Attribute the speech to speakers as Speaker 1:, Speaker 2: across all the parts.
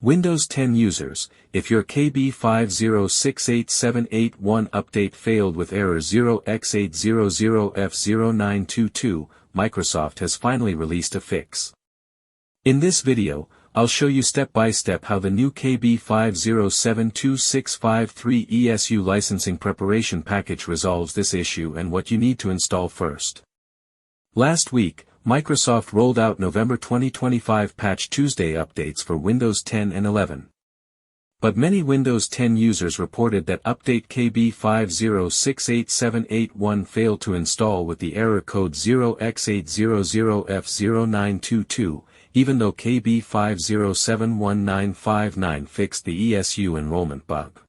Speaker 1: Windows 10 users, if your KB5072653 update failed with error 0x800f0922, Microsoft has finally released a fix. In this video, I'll show you step by step how the new KB5072653 ESU licensing preparation package resolves this issue and what you need to install first. Last week, Microsoft rolled out November 2025 Patch Tuesday updates for Windows 10 and 11. But many Windows 10 users reported that update KB5068781 failed to install with the error code 0x800f0922, even though KB5071959 fixed the ESU enrollment bug.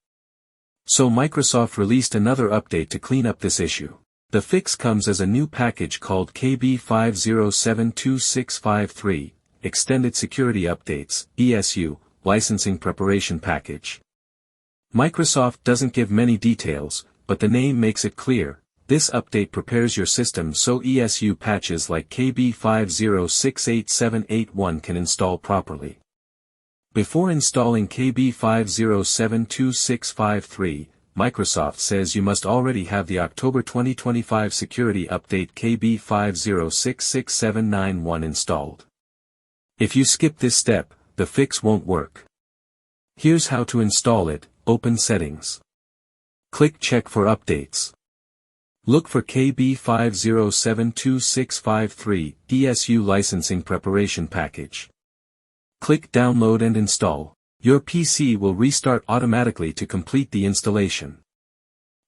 Speaker 1: So Microsoft released another update to clean up this issue. The fix comes as a new package called KB5072653, Extended Security Updates, ESU, Licensing Preparation Package. Microsoft doesn't give many details, but the name makes it clear. This update prepares your system so ESU patches like KB5068781 can install properly. Before installing KB5072653, Microsoft says you must already have the October 2025 security update KB5066791 installed. If you skip this step, the fix won't work. Here's how to install it. Open Settings. Click Check for Updates. Look for KB5072653 ESU Licensing Preparation Package. Click Download and install. Your PC will restart automatically to complete the installation.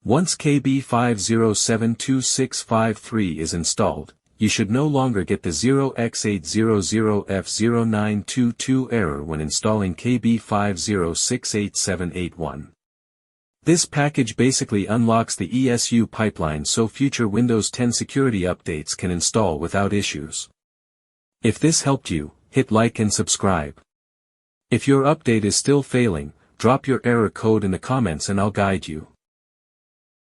Speaker 1: Once KB5072653 is installed, you should no longer get the 0x800f0922 error when installing KB5068781. This package basically unlocks the ESU pipeline so future Windows 10 security updates can install without issues. If this helped you, hit like and subscribe. If your update is still failing, drop your error code in the comments and I'll guide you.